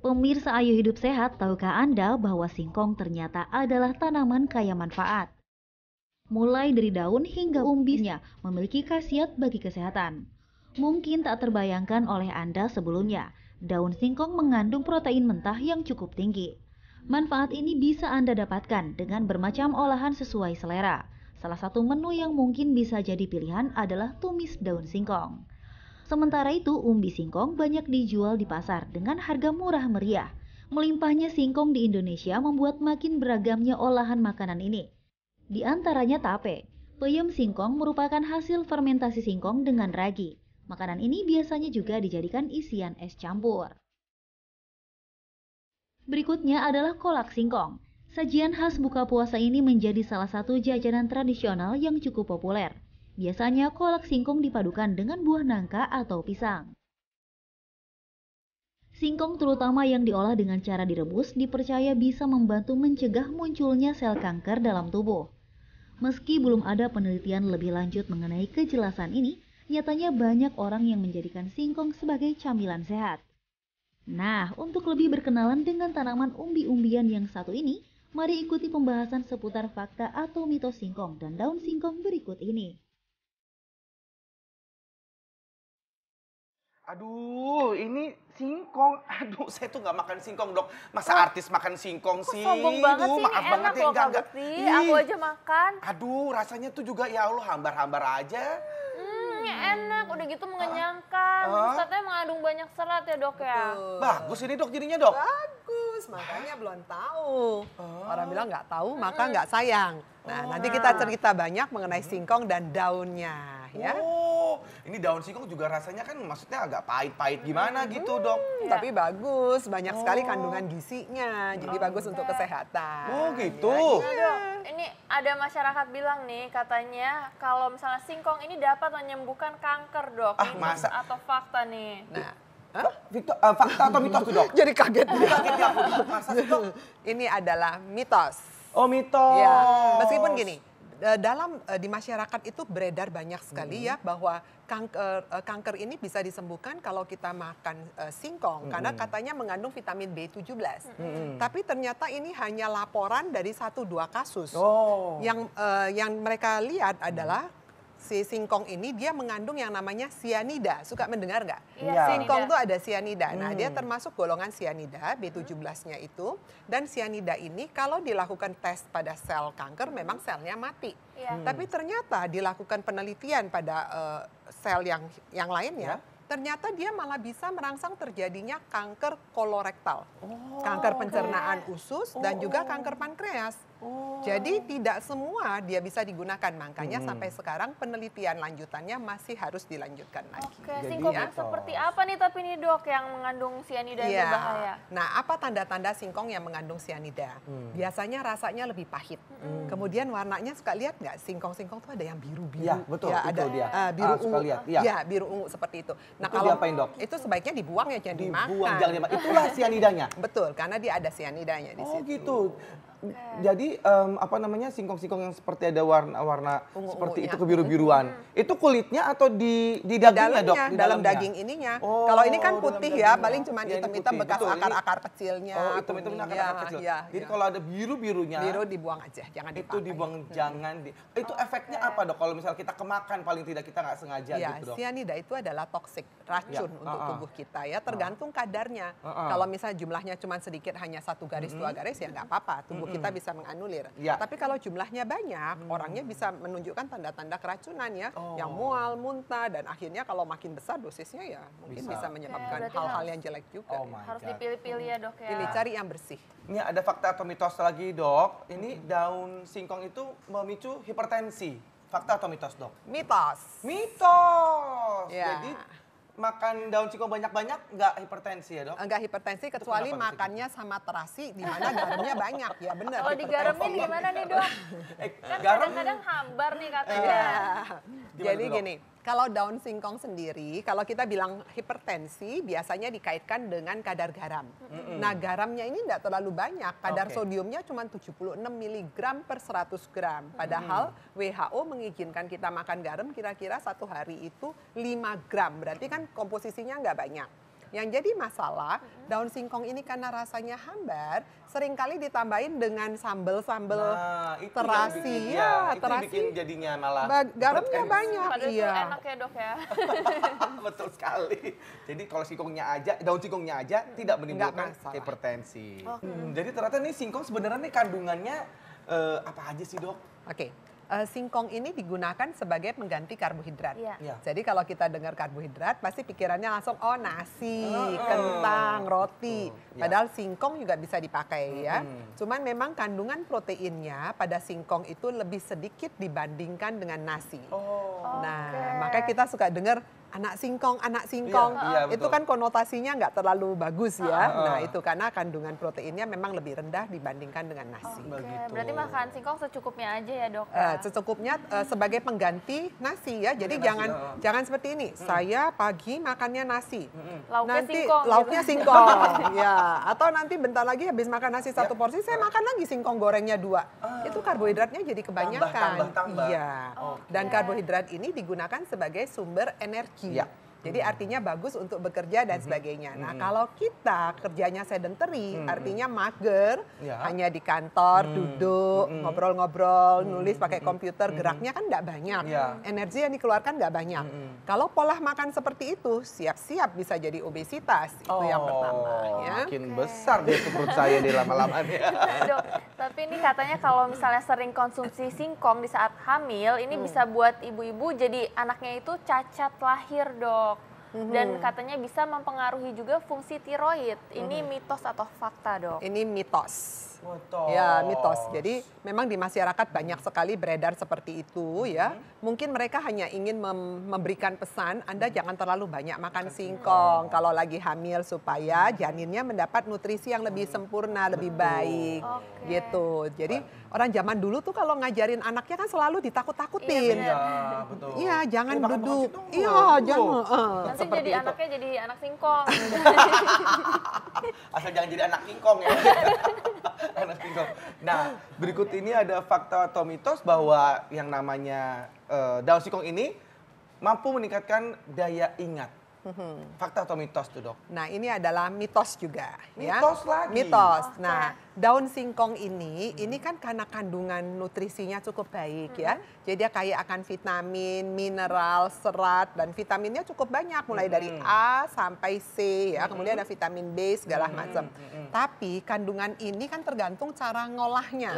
Pemirsa Ayo Hidup Sehat, tahukah Anda bahwa singkong ternyata adalah tanaman kaya manfaat? Mulai dari daun hingga umbinya memiliki khasiat bagi kesehatan. Mungkin tak terbayangkan oleh Anda sebelumnya, daun singkong mengandung protein mentah yang cukup tinggi. Manfaat ini bisa Anda dapatkan dengan bermacam olahan sesuai selera. Salah satu menu yang mungkin bisa jadi pilihan adalah tumis daun singkong. Sementara itu, umbi singkong banyak dijual di pasar dengan harga murah meriah. Melimpahnya singkong di Indonesia membuat makin beragamnya olahan makanan ini. Di antaranya tape. Peyem singkong merupakan hasil fermentasi singkong dengan ragi. Makanan ini biasanya juga dijadikan isian es campur. Berikutnya adalah kolak singkong. Sajian khas buka puasa ini menjadi salah satu jajanan tradisional yang cukup populer. Biasanya kolak singkong dipadukan dengan buah nangka atau pisang. Singkong terutama yang diolah dengan cara direbus dipercaya bisa membantu mencegah munculnya sel kanker dalam tubuh. Meski belum ada penelitian lebih lanjut mengenai kejelasan ini, nyatanya banyak orang yang menjadikan singkong sebagai camilan sehat. Nah, untuk lebih berkenalan dengan tanaman umbi-umbian yang satu ini, mari ikuti pembahasan seputar fakta atau mitos singkong dan daun singkong berikut ini. Aduh, ini singkong. Aduh, saya tuh nggak makan singkong, Dok. Masa artis makan singkong Kok sih? sombong banget Duh, sih, ini maaf banget enak ya, loh Kak enggak. Bekti, Ih, aku aja makan. Aduh, rasanya tuh juga ya Allah hambar-hambar aja. Ini enak, udah gitu mengenyangkan. Terus katanya mengandung banyak serat ya Dok ya. Bagus ini, Dok, jadinya, Dok. Bagus, makanya belum tahu. Orang bilang nggak tahu, maka nggak sayang. Nah, nanti kita cerita banyak mengenai singkong dan daunnya, ya. Oh, ini daun singkong juga rasanya kan maksudnya agak pahit-pahit gimana gitu, Dok. Tapi bagus, banyak sekali kandungan gizinya, jadi bagus untuk kesehatan. Oh, gitu. Dok, ini ada masyarakat bilang nih katanya kalau misalnya singkong ini dapat menyembuhkan kanker Dok. Ah, Ini masa? mitos atau fakta nih? Nah, Fakta atau mitos tuh, Dok? jadi kaget. Kagetnya aku, Dok. Masa sih, Dok? Ini adalah mitos. Oh, mitos. Ya, meskipun gini, di masyarakat itu beredar banyak sekali ya bahwa kanker ini bisa disembuhkan kalau kita makan singkong karena katanya mengandung vitamin B17. Tapi ternyata ini hanya laporan dari 1-2 kasus. Oh. Yang mereka lihat adalah si singkong ini dia mengandung yang namanya sianida. Suka mendengar nggak? Iya, Singkong tuh ada sianida. Nah, dia termasuk golongan sianida, B17-nya itu. Dan sianida ini kalau dilakukan tes pada sel kanker memang selnya mati. Iya. Tapi ternyata dilakukan penelitian pada sel yang lainnya, ternyata dia malah bisa merangsang terjadinya kanker kolorektal, kanker pencernaan usus dan juga kanker pankreas. Jadi tidak semua dia bisa digunakan, makanya sampai sekarang penelitian lanjutannya masih harus dilanjutkan lagi. Oke, Jadi singkong yang mitos. seperti apa nih tapi nih Dok yang mengandung sianida yang berbahaya? Nah, apa tanda-tanda singkong yang mengandung sianida? Biasanya rasanya lebih pahit. Kemudian warnanya suka lihat nggak? Singkong-singkong tuh ada yang biru-biru. Iya, betul, Ya, itu ada dia. biru Suka ungu. lihat, iya. Ya, biru ungu seperti itu. Nah, Itu diapain, Dok? itu sebaiknya dibuang ya, jangan dimakan. Dibuang, jangan dimakan. Itulah sianidanya. Betul, karena dia ada sianidanya di Oh, situ. gitu. Jadi apa namanya singkong-singkong yang seperti ada warna-warna Ungu-ungunya. seperti itu kebiru-biruan. Itu kulitnya atau di Di dagingnya, Dok? dalamnya, Di dalam dalamnya? daging ininya. Oh, Kalau ini kan dalam putih dagingnya. ya, paling cuma Iya, ini hitam-hitam putih. bekas Betul, ini- akar-akar kecilnya. Oh, hitam-hitam kuning. akar-akar kecil. Ya, Jadi ya. kalau ada biru-birunya, Biru dibuang aja, jangan itu dipakai. dibuang, jangan di. Itu efeknya apa, Dok? Kalau misalnya kita kemakan paling tidak kita nggak sengaja Ya, gitu, Dok. sianida itu adalah toksik, racun Ya, untuk tubuh kita ya, tergantung kadarnya. Kalau misalnya jumlahnya cuma sedikit, hanya 1 garis, 2 garis ya nggak apa-apa, tubuh kita bisa menganulir. Ya. Tapi kalau jumlahnya banyak, orangnya bisa menunjukkan tanda-tanda keracunan ya, yang mual, muntah, dan akhirnya kalau makin besar dosisnya ya mungkin bisa menyebabkan berarti hal-hal harus- yang jelek juga. Oh ya. my Harus God. dipilih-pilih ya Dok ya. Pilih, cari yang bersih. Ini ada fakta atau mitos lagi, Dok. Ini daun singkong itu memicu hipertensi. Fakta atau mitos, Dok? Mitos. Mitos. Ya. Jadi makan daun singkong banyak-banyak nggak hipertensi ya, Dok? Enggak hipertensi kecuali kenapa bisa makannya sama terasi di mana garamnya banyak ya, benar. Kalau digaramin gimana nih Dok? Kan garam kadang-kadang hambar nih katanya. Ya. Gimana Jadi tuh, Dok? gini, kalau daun singkong sendiri, kalau kita bilang hipertensi biasanya dikaitkan dengan kadar garam. Nah, garamnya ini tidak terlalu banyak, kadar Oke. sodiumnya cuma 76 mg per 100 gram. Padahal WHO mengizinkan kita makan garam kira-kira 1 hari itu 5 gram, berarti kan komposisinya nggak banyak. Yang jadi masalah, daun singkong ini karena rasanya hambar, seringkali ditambahin dengan sambel-sambel itu terasi. yang bikin, itu yang terasi. bikin jadinya malah Garamnya berat. banyak. Padahal itu Iya. enak ya dok ya. Betul sekali. Jadi kalau singkongnya aja, daun singkongnya aja tidak menimbulkan masalah. hipertensi. Oke. Jadi ternyata nih singkong sebenarnya nih kandungannya apa aja sih dok? Oke. Singkong ini digunakan sebagai pengganti karbohidrat. Iya. Iya. Jadi kalau kita dengar karbohidrat, pasti pikirannya langsung, oh nasi, kentang, roti. Betul. Ya. Padahal singkong juga bisa dipakai ya. Cuman memang kandungan proteinnya pada singkong itu lebih sedikit dibandingkan dengan nasi. Nah, Oke. makanya kita suka dengar anak singkong, anak singkong. Iya, iya, Itu betul. kan konotasinya nggak terlalu bagus ya. Nah, itu karena kandungan proteinnya memang lebih rendah dibandingkan dengan nasi. Oke, Begitu. berarti makan singkong secukupnya aja ya dok. ya? Secukupnya sebagai pengganti nasi ya. Jadi Nasi, jangan seperti ini. Saya pagi makannya nasi. Lauknya Nanti singkong. lauknya gitu. singkong. Ya, atau nanti bentar lagi habis makan nasi satu porsi saya makan lagi singkong gorengnya 2. Itu karbohidratnya jadi kebanyakan. Tambah. Iya. Dan karbohidrat ini digunakan sebagai sumber energi. Ya. Jadi artinya bagus untuk bekerja dan sebagainya. Nah, kalau kita kerjanya sedentary, artinya mager, Ya. hanya di kantor, duduk, ngobrol-ngobrol, nulis pakai komputer, geraknya kan nggak banyak. Ya. Energi yang dikeluarkan nggak banyak. Kalau pola makan seperti itu, siap-siap bisa jadi obesitas. Itu yang pertama. Ya. Makin besar dia tuh perut saya di lama-lama nih. Dok, tapi ini katanya kalau misalnya sering konsumsi singkong di saat hamil, ini bisa buat ibu-ibu jadi anaknya itu cacat lahir, dok. Dan katanya bisa mempengaruhi juga fungsi tiroid. Ini mitos atau fakta, dok? Ini mitos. Betul. Ya, mitos. Jadi memang di masyarakat banyak sekali beredar seperti itu ya. Mungkin mereka hanya ingin memberikan pesan, Anda jangan terlalu banyak makan singkong kalau lagi hamil supaya janinnya mendapat nutrisi yang lebih sempurna, lebih baik. Oke. Gitu. Jadi orang zaman dulu tuh kalau ngajarin anaknya kan selalu ditakut-takutin. Iya, Iya, betul. Iya, jangan Makan duduk. dong, Iya, dulu. jangan. Nanti Seperti jadi itu. anaknya jadi anak singkong. Asal jangan jadi anak kingkong ya. Anak kingkong. Nah, berikut ini ada fakta atau mitos bahwa yang namanya daun singkong ini mampu meningkatkan daya ingat. Fakta atau mitos tuh dok? Nah, ini adalah mitos juga. Mitos ya. lagi? Mitos. Oke. Nah, daun singkong ini kan karena kandungan nutrisinya cukup baik ya. Jadi dia kaya akan vitamin, mineral, serat, dan vitaminnya cukup banyak. Mulai dari A sampai C ya. Kemudian ada vitamin B segala macam. Tapi kandungan ini kan tergantung cara ngolahnya.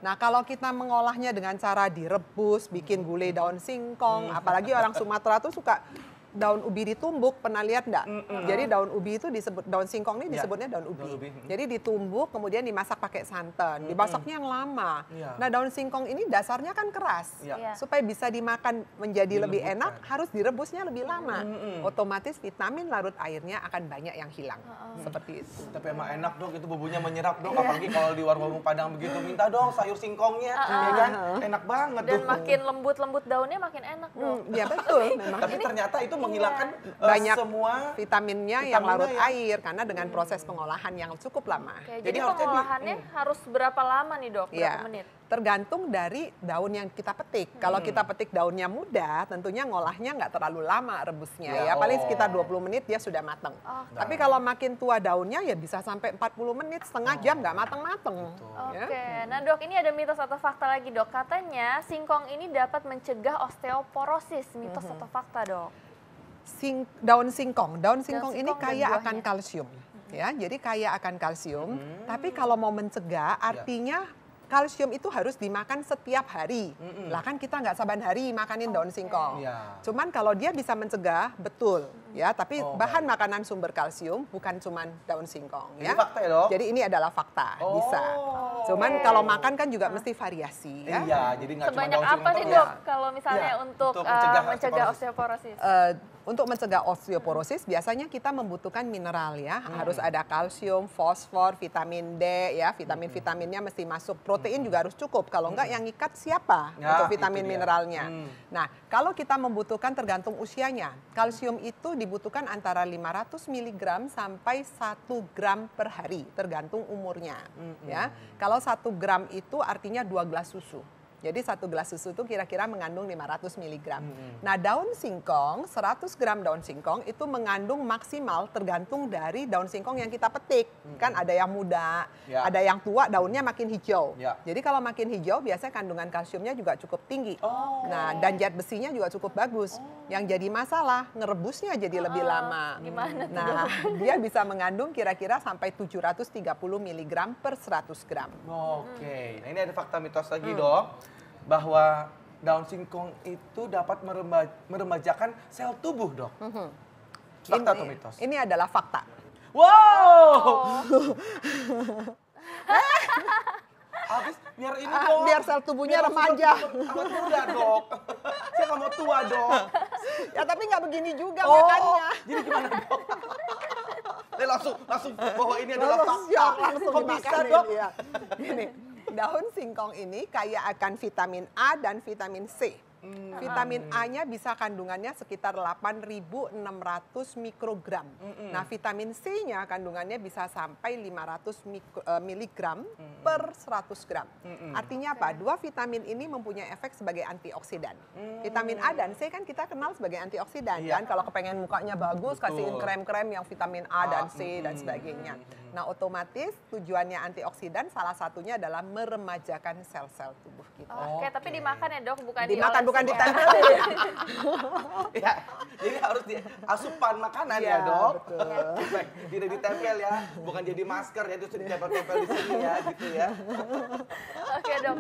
Nah, kalau kita mengolahnya dengan cara direbus, bikin gulai daun singkong, apalagi orang Sumatera tuh suka daun ubi ditumbuk, pernah lihat enggak? Jadi daun ubi itu disebut, daun singkong ini disebutnya daun ubi. Daun ubi. Jadi ditumbuk kemudian dimasak pakai santan, dimasaknya yang lama. Iya. Nah, daun singkong ini dasarnya kan keras. Iya. Supaya bisa dimakan menjadi lebih Dilembutkan. enak, harus direbusnya lebih lama. Otomatis vitamin larut airnya akan banyak yang hilang. Seperti itu. Tapi emang enak dok, itu bumbunya menyerap dok. Apalagi kalau di warung Padang begitu, minta dong sayur singkongnya, ya kan? Enak banget Dan tuh. makin lembut-lembut daunnya makin enak, dok. Ya betul, memang. Tapi ternyata itu menghilangkan Banyak semua vitaminnya yang larut vitaminnya air karena dengan proses pengolahan yang cukup lama. Oke, Jadi jadi harusnya pengolahannya harus berapa lama nih, dok? Berapa Ya, menit? tergantung dari daun yang kita petik. Kalau kita petik daunnya muda, tentunya ngolahnya nggak terlalu lama rebusnya Ya, ya. Paling oh. sekitar 20 menit dia sudah mateng. Oke. Tapi kalau makin tua daunnya ya bisa sampai 40 menit, setengah jam nggak mateng-mateng. Ya. Oke, nah dok ini ada mitos atau fakta lagi dok. Katanya singkong ini dapat mencegah osteoporosis. Mitos atau fakta dok? Daun singkong ini singkong dan kaya akan buahnya. kalsium. Ya, jadi kaya akan kalsium. Tapi kalau mau mencegah, artinya kalsium itu harus dimakan setiap hari. Lah kan kita nggak saban hari makanin daun singkong. Iya. Cuman kalau dia bisa mencegah, betul. Ya, tapi Oh, bahan makanan sumber kalsium bukan cuman daun singkong. Ini Ya. fakta ya dok? Jadi ini adalah fakta, Oh. bisa. Cuman kalau makan kan juga mesti variasi. Ya. Iya, jadi nggak cuma Sebanyak daun apa singkong nih ya. dok kalau misalnya Iya, untuk untuk mencegah mencegah osteoporosis. osteoporosis? Untuk mencegah osteoporosis biasanya kita membutuhkan mineral ya. Harus ada kalsium, fosfor, vitamin D ya. Vitamin-vitaminnya mesti masuk. Protein juga harus cukup. Kalau enggak yang ngikat siapa Ya, untuk itu vitamin dia. mineralnya. Nah, kalau kita membutuhkan tergantung usianya. Kalsium itu dibutuhkan antara 500 mg sampai 1 gram per hari tergantung umurnya ya. Kalau 1 gram itu artinya 2 gelas susu. Jadi 1 gelas susu itu kira-kira mengandung 500 mg. Nah, daun singkong, 100 gram daun singkong itu mengandung maksimal tergantung dari daun singkong yang kita petik. Kan ada yang muda, ada yang tua, daunnya makin hijau. Jadi kalau makin hijau biasanya kandungan kalsiumnya juga cukup tinggi. Nah, dan zat besinya juga cukup bagus. Yang jadi masalah, ngerebusnya jadi lebih lama. Gimana tuh? Nah, dia bisa mengandung kira-kira sampai 730 mg per 100 gram. Oke, nah ini ada fakta mitos lagi dok, bahwa daun singkong itu dapat meremajakan sel tubuh dok. Fakta atau mitos? Ini adalah fakta. Wow! Habis biar ini dok. Biar sel tubuhnya remaja. Awet muda dok. Saya nggak mau tua dok. Ya tapi nggak begini juga makannya. Jadi gimana dok? Langsung bahwa ini adalah fakta. Langsung Kok bisa dok? Ya. Gini, daun singkong ini kaya akan vitamin A dan vitamin C. Vitamin A-nya bisa kandungannya sekitar 8.600 mikrogram. Nah, vitamin C-nya kandungannya bisa sampai 500 miligram per 100 gram. Artinya apa? Dua vitamin ini mempunyai efek sebagai antioksidan. Vitamin A dan C kan kita kenal sebagai antioksidan kan. Kalau kepengen mukanya bagus, kasihin krem-krem yang vitamin A dan C dan sebagainya. Nah, otomatis tujuannya antioksidan salah satunya adalah meremajakan sel-sel tubuh kita. Oke, tapi dimakan ya dok, bukan Dimakan, bukan dioles ya? ditempelin. Ya, jadi harus di asupan makanan ya dok. Baik, tidak ditempel ya, bukan jadi masker ya, terus ditempel-tempel di sini ya, gitu ya. Oke dok,